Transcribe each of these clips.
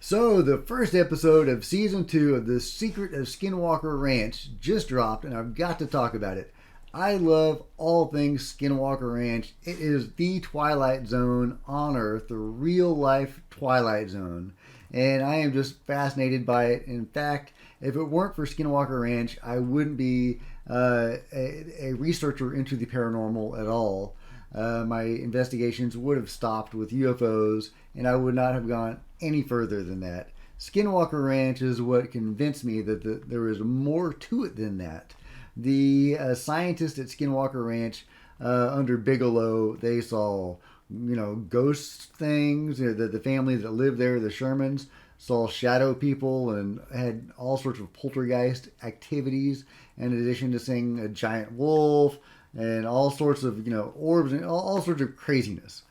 So, the first episode of season 2 of The Secret of Skinwalker Ranch just dropped, and I've got to talk about it. I love all things Skinwalker Ranch. It is the Twilight Zone on Earth, the real life Twilight Zone. And I am just fascinated by it. In fact, if it weren't for Skinwalker Ranch, I wouldn't be a researcher into the paranormal at all. My investigations would have stopped with UFOs, and I would not have gone any further than that. Skinwalker Ranch is what convinced me that there is more to it than that. The scientists at Skinwalker Ranch under Bigelow, they saw, ghost things. The family that lived there, the Shermans, saw shadow people and had all sorts of poltergeist activities. In addition to seeing a giant wolf and all sorts of orbs and all sorts of craziness.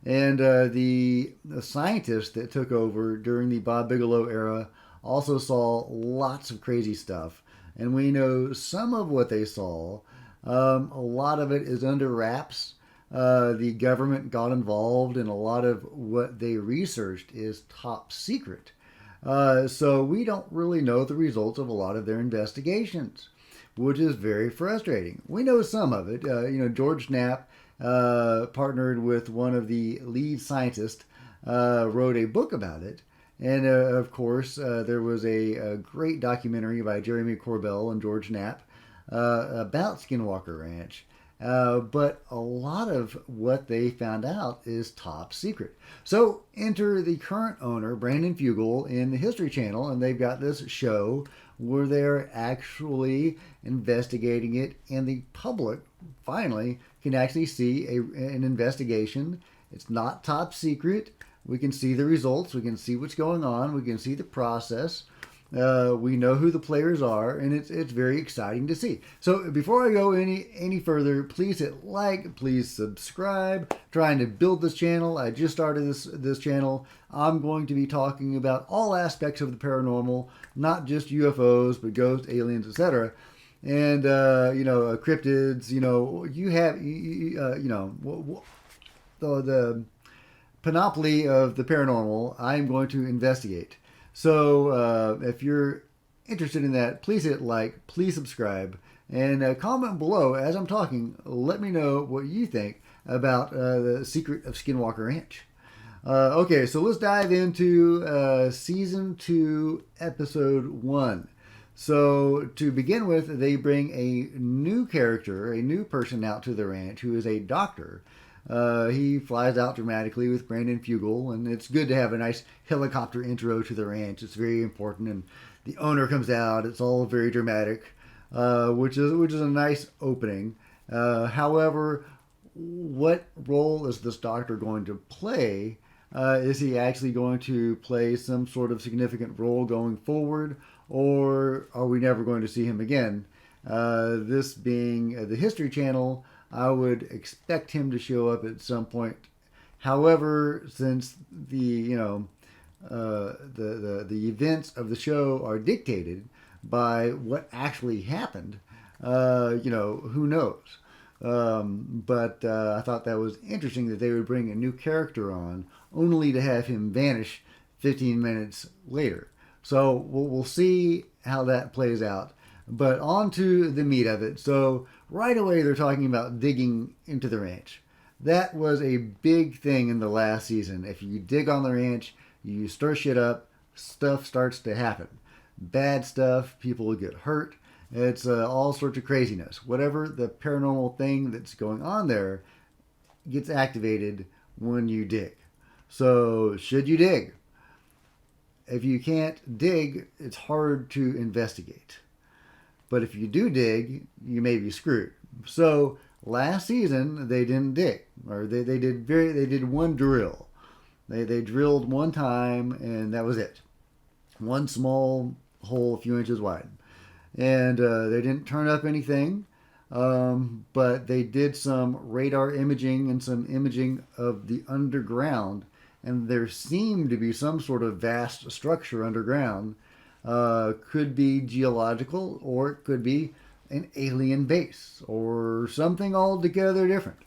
And the scientists that took over during the Bob Bigelow era also saw lots of crazy stuff. And we know some of what they saw. A lot of it is under wraps. The government got involved, and a lot of what they researched is top secret. So we don't really know the results of a lot of their investigations, which is very frustrating. We know some of it. George Knapp partnered with one of the lead scientists, wrote a book about it. And of course, there was a great documentary by Jeremy Corbell and George Knapp about Skinwalker Ranch. But a lot of what they found out is top secret. So enter the current owner, Brandon Fugel, in the History Channel, and they've got this show where they're actually investigating it, and the public finally can actually see an investigation. It's not top secret. We can see the results. We can see what's going on. We can see the process. We know who the players are, and it's very exciting to see. So before I go any further, please hit like, please subscribe. Trying to build this channel. I just started this channel. I'm going to be talking about all aspects of the paranormal, not just UFOs, but ghosts, aliens, etc. And cryptids. You have the panoply of the paranormal. I'm going to investigate. So if you're interested in that, please hit like, please subscribe, and comment below as I'm talking. Let me know what you think about the Secret of Skinwalker Ranch. Okay, so let's dive into Season 2, Episode 1. So to begin with, they bring a new character, a new person out to the ranch who is a doctor. He flies out dramatically with Brandon Fugel, and it's good to have a nice helicopter intro to the ranch. It's very important, and the owner comes out. It's all very dramatic, which is a nice opening. However, what role is this doctor going to play? Is he actually going to play some sort of significant role going forward, or are we never going to see him again? This being the History Channel, I would expect him to show up at some point. However, since the events of the show are dictated by what actually happened, who knows? But I thought that was interesting that they would bring a new character on, only to have him vanish 15 minutes later. So we'll see how that plays out. But on to the meat of it. So right away they're talking about digging into the ranch. That was a big thing in the last season. If you dig on the ranch, you stir shit up, stuff starts to happen. Bad stuff, people will get hurt. It's all sorts of craziness. Whatever the paranormal thing that's going on there gets activated when you dig. So should you dig? If you can't dig, it's hard to investigate. But if you do dig, you may be screwed. So last season they didn't dig, or they did one drill. They drilled one time, and that was it. One small hole a few inches wide, and they didn't turn up anything. But they did some radar imaging and some imaging of the underground, and there seemed to be some sort of vast structure underground. Could be geological, or it could be an alien base, or something altogether different.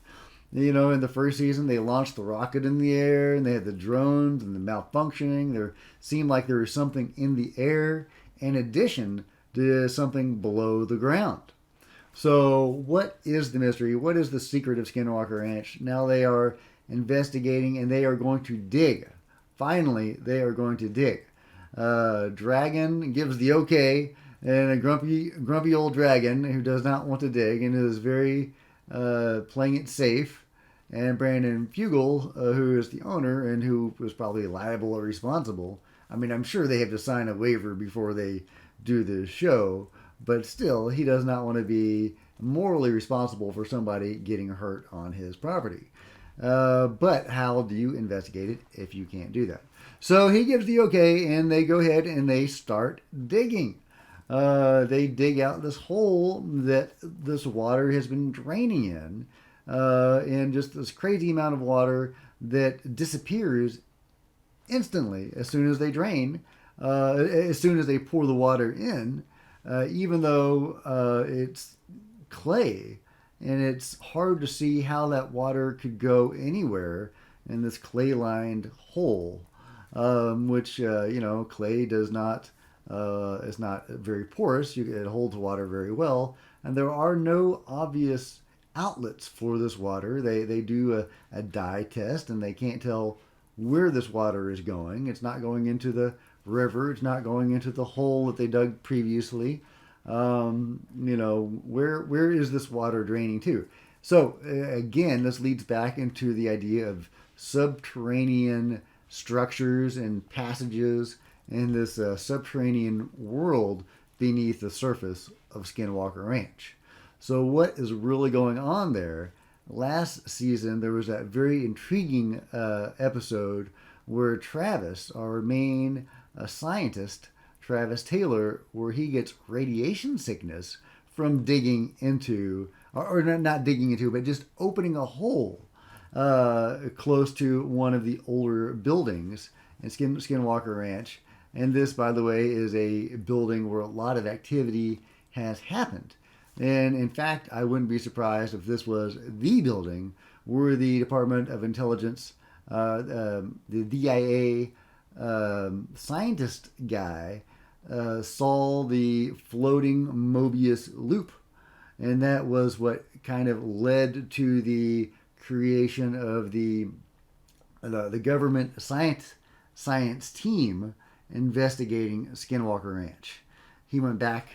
In the first season, they launched the rocket in the air, and they had the drones and the malfunctioning. There seemed like there was something in the air in addition to something below the ground. So, what is the mystery? What is the secret of Skinwalker Ranch? Now they are investigating, and they are going to dig. Finally, they are going to dig. Dragon gives the okay, and a grumpy old dragon who does not want to dig and is very playing it safe. And Brandon Fugel, who is the owner and who was probably liable or responsible. I mean, I'm sure they have to sign a waiver before they do the show, but still, he does not want to be morally responsible for somebody getting hurt on his property. But how do you investigate it if you can't do that? So he gives the okay, and they go ahead and they start digging. They dig out this hole that this water has been draining in, and just this crazy amount of water that disappears instantly as soon as they drain, as soon as they pour the water in, even though it's clay, and it's hard to see how that water could go anywhere in this clay-lined hole, which clay does not is not very porous. It holds water very well, and there are no obvious outlets for this water. They do a dye test, and they can't tell where this water is going. It's not going into the river. It's not going into the hole that they dug previously. Where is this water draining to? So again, this leads back into the idea of subterranean structures and passages in this subterranean world beneath the surface of Skinwalker Ranch. So what is really going on there? Last season, there was that very intriguing episode where Travis, our main scientist, Travis Taylor, where he gets radiation sickness from digging into, or not digging into, but just opening a hole close to one of the older buildings in Skinwalker Ranch. And this, by the way, is a building where a lot of activity has happened. And in fact, I wouldn't be surprised if this was the building where the Department of Intelligence, the DIA scientist guy, saw the floating Mobius loop. And that was what kind of led to the creation of the government science team investigating Skinwalker Ranch. He went back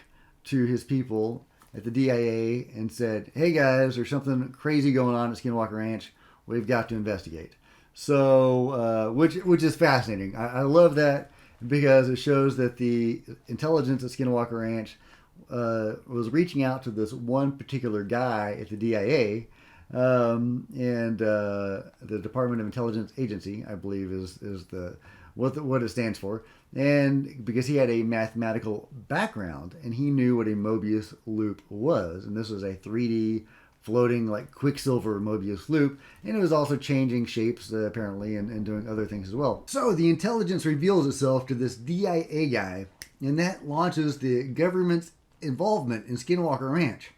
to his people at the DIA and said, "Hey guys, there's something crazy going on at Skinwalker Ranch. We've got to investigate." So, which is fascinating. I love that because it shows that the intelligence at Skinwalker Ranch was reaching out to this one particular guy at the DIA, and the Department of Intelligence Agency, I believe, is the what it stands for. And because he had a mathematical background and he knew what a Mobius loop was, and this was a 3D floating like Quicksilver Mobius loop, and it was also changing shapes apparently and doing other things as well. So the intelligence reveals itself to this DIA guy, and that launches the government's involvement in Skinwalker Ranch.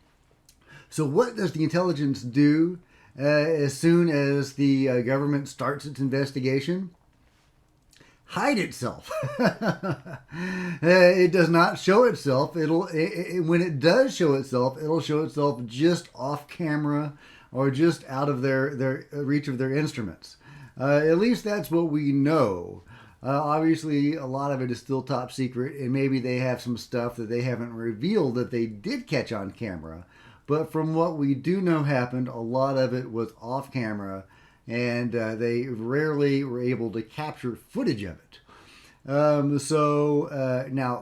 So what does the intelligence do as soon as the government starts its investigation? Hide itself. It does not show itself. When it does show itself, it'll show itself just off camera or just out of their reach of their instruments. At least that's what we know. Obviously, a lot of it is still top secret, and maybe they have some stuff that they haven't revealed that they did catch on camera. But from what we do know happened, a lot of it was off camera, and they rarely were able to capture footage of it. Now,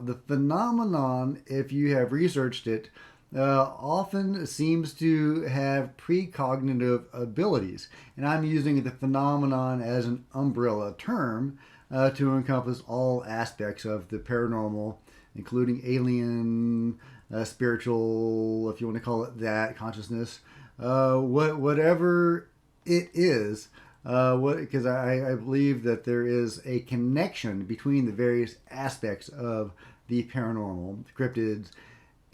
the phenomenon, if you have researched it, often seems to have precognitive abilities. And I'm using the phenomenon as an umbrella term to encompass all aspects of the paranormal, including alien, spiritual, if you want to call it that, consciousness, whatever it is, because I believe that there is a connection between the various aspects of the paranormal, the cryptids,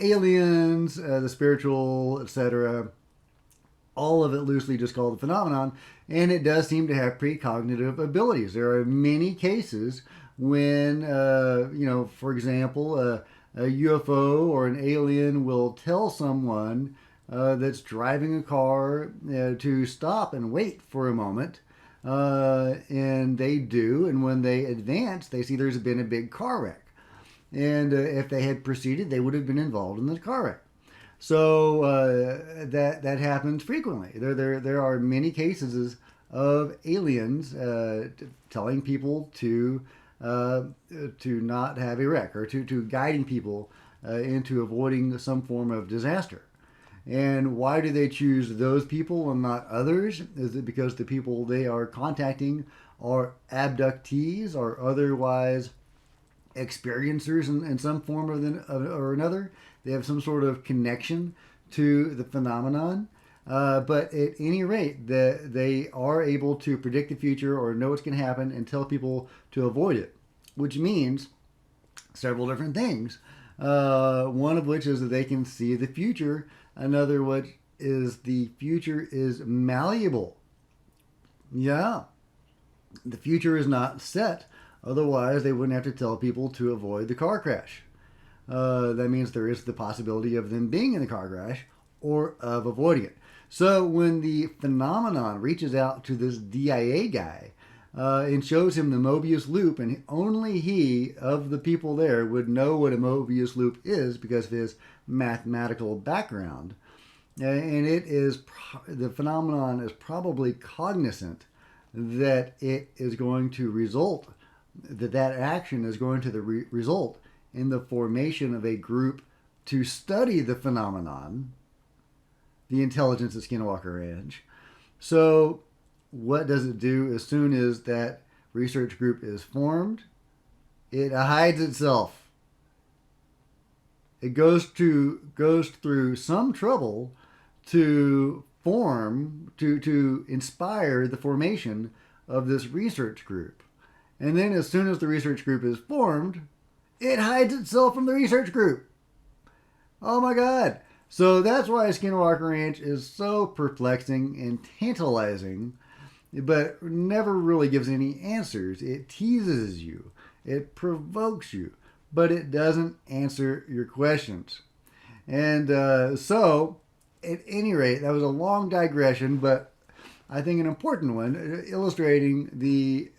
aliens, the spiritual, etc. all of it loosely just called the phenomenon, and it does seem to have precognitive abilities. There are many cases when, for example, a UFO or an alien will tell someone that's driving a car to stop and wait for a moment. And they do, and when they advance, they see there's been a big car wreck. And if they had proceeded, they would have been involved in the car wreck. So that happens frequently. There are many cases of aliens telling people to not have a wreck, or to guiding people into avoiding some form of disaster. And why do they choose those people and not others? Is it because the people they are contacting are abductees or otherwise experiencers in some form or another? They have some sort of connection to the phenomenon. But at any rate, they are able to predict the future or know what's going to happen and tell people to avoid it, which means several different things. One of which is that they can see the future. Another which is the future is malleable. Yeah, the future is not set. Otherwise, they wouldn't have to tell people to avoid the car crash. That means there is the possibility of them being in the car crash or of avoiding it. So when the phenomenon reaches out to this DIA guy and shows him the Mobius loop, and only he of the people there would know what a Mobius loop is because of his mathematical background, and the phenomenon is probably cognizant that it is going to result, that action is going to result in the formation of a group to study the phenomenon, the intelligence at Skinwalker Ranch. So what does it do as soon as that research group is formed? It hides itself. It goes through some trouble to inspire the formation of this research group. And then as soon as the research group is formed, it hides itself from the research group. Oh my God. So that's why Skinwalker Ranch is so perplexing and tantalizing, but never really gives any answers. It teases you. It provokes you, but it doesn't answer your questions. And so, at any rate, that was a long digression, but I think an important one, illustrating the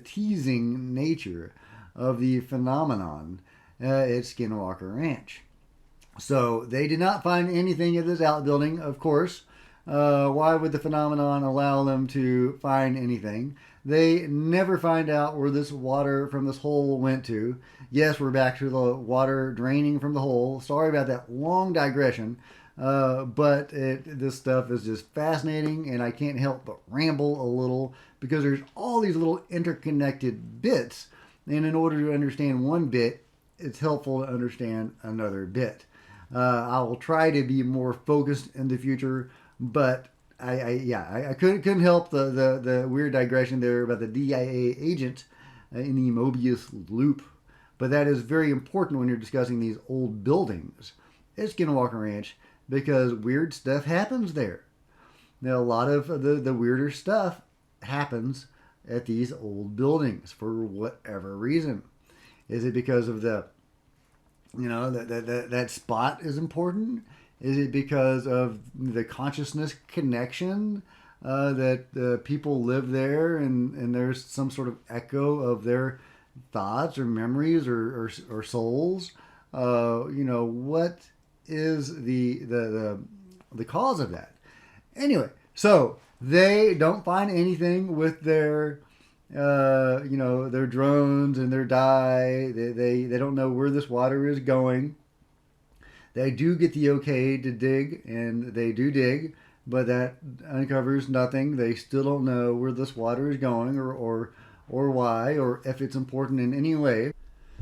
teasing nature of the phenomenon at Skinwalker Ranch. So they did not find anything at this outbuilding, of course. Why would the phenomenon allow them to find anything? They never find out where this water from this hole went to. Yes, we're back to the water draining from the hole. Sorry about that long digression. But this stuff is just fascinating, and I can't help but ramble a little because there's all these little interconnected bits. And in order to understand one bit, it's helpful to understand another bit. I will try to be more focused in the future, but I couldn't help the weird digression there about the DIA agent in the Mobius loop. But that is very important when you're discussing these old buildings at Skinwalker Ranch, because weird stuff happens there. Now, a lot of the weirder stuff happens at these old buildings for whatever reason. Is it because of that spot is important? Is it because of the consciousness connection that the people live there and there's some sort of echo of their thoughts or memories or souls? What is the cause of that? Anyway, so they don't find anything with their their drones and their dye. They don't know where this water is going. They do get the okay to dig, and they do dig, but that uncovers nothing. They still don't know where this water is going or why, or if it's important in any way.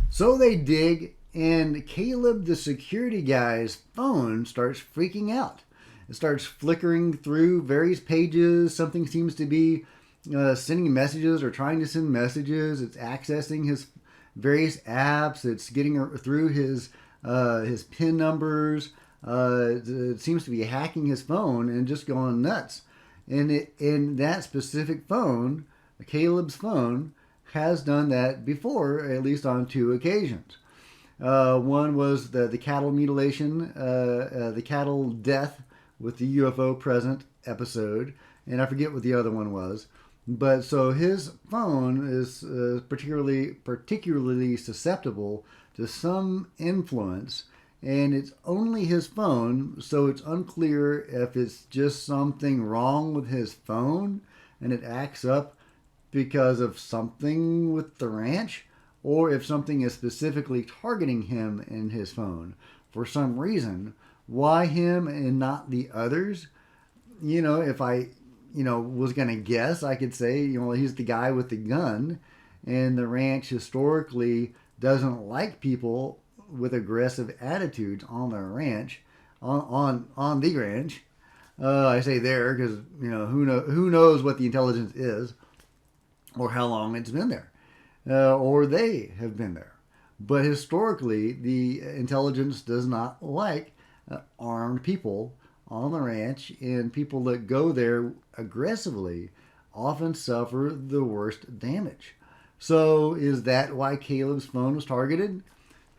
So they dig, and Caleb, the security guy's phone, starts freaking out. It starts flickering through various pages. Something seems to be sending messages or trying to send messages. It's accessing his various apps. It's getting through his PIN numbers. it seems to be hacking his phone and just going nuts. And in that specific phone, Caleb's phone, has done that before, at least on 2 occasions. One was the cattle mutilation, the cattle death with the UFO present episode, and I forget what the other one was. But so his phone is particularly susceptible to some influence, and it's only his phone, so it's unclear if it's just something wrong with his phone and it acts up because of something with the ranch, or if something is specifically targeting him in his phone for some reason. Why him and not the others? If I, was going to guess, I could say, he's the guy with the gun, and the ranch historically doesn't like people with aggressive attitudes on the ranch, on the ranch. I say there because who knows what the intelligence is, or how long it's been there, or they have been there. But historically, the intelligence does not like armed people on the ranch, and people that go there aggressively often suffer the worst damage. So, is that why Caleb's phone was targeted?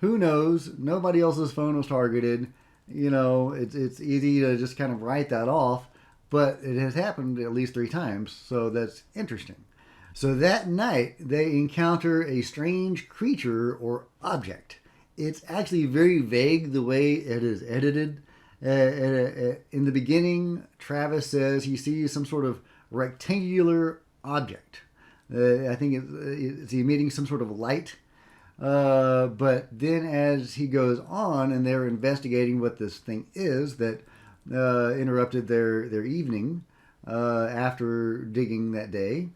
Who knows? Nobody else's phone was targeted. It's easy to just kind of write that off, but it has happened at least 3 times, so that's interesting. So that night, they encounter a strange creature or object. It's actually very vague the way it is edited. In the beginning, Travis says he sees some sort of rectangular object. I think it's emitting some sort of light. But then as he goes on and they're investigating what this thing is that interrupted their evening after digging that day,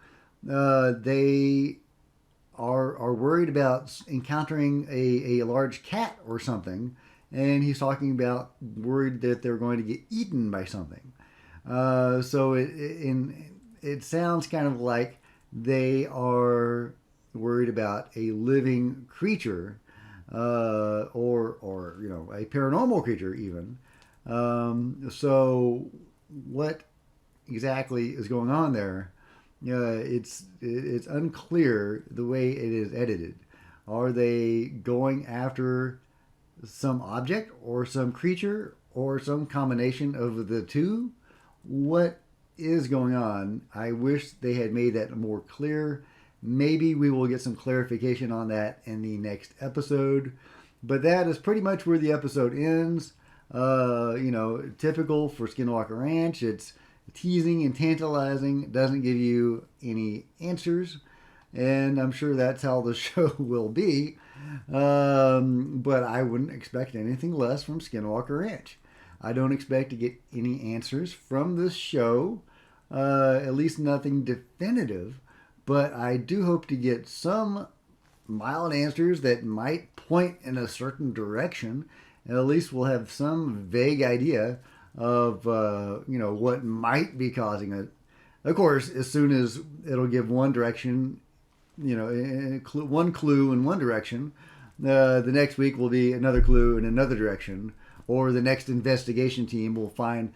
they are worried about encountering a large cat or something, and he's talking about worried that they're going to get eaten by something. So it sounds kind of like they are worried about a living creature, or a paranormal creature even. So what exactly is going on there? It's unclear the way it is edited. Are they going after some object or some creature or some combination of the two? What is going on? I wish they had made that more clear. Maybe we will get some clarification on that in the next episode. But that is pretty much where the episode ends. Typical for Skinwalker Ranch. It's teasing and tantalizing. It doesn't give you any answers. And I'm sure that's how the show will be. But I wouldn't expect anything less from Skinwalker Ranch. I don't expect to get any answers from this show. At least nothing definitive. But I do hope to get some mild answers that might point in a certain direction. And at least we'll have some vague idea of what might be causing it. Of course, as soon as it'll give one direction, one clue in one direction, the next week will be another clue in another direction, or the next investigation team will find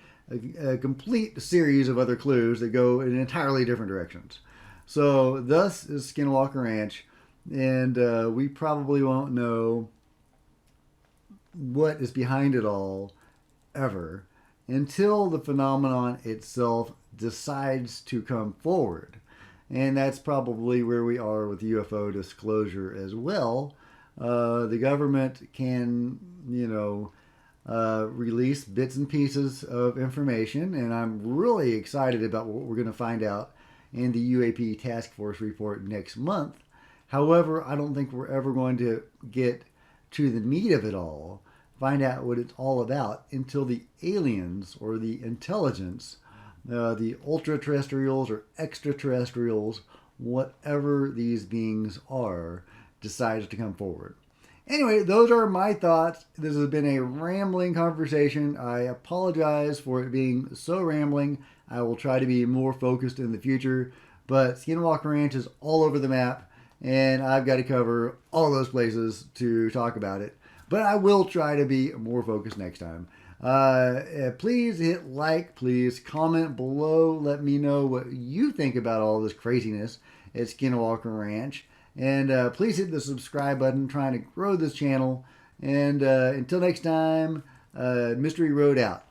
a complete series of other clues that go in entirely different directions. So thus is Skinwalker Ranch, and we probably won't know what is behind it all ever until the phenomenon itself decides to come forward. And that's probably where we are with UFO disclosure as well. The government can, release bits and pieces of information, and I'm really excited about what we're going to find out in the UAP Task Force report next month. However, I don't think we're ever going to get to the meat of it all, find out what it's all about, until the aliens or the intelligence, the ultra-terrestrials or extraterrestrials, whatever these beings are, decides to come forward. Anyway, those are my thoughts. This has been a rambling conversation. I apologize for it being so rambling. I will try to be more focused in the future. But Skinwalker Ranch is all over the map, and I've got to cover all those places to talk about it. But I will try to be more focused next time. Please hit like, please comment below. Let me know what you think about all this craziness at Skinwalker Ranch. And please hit the subscribe button, trying to grow this channel. And until next time, Mystery Road out.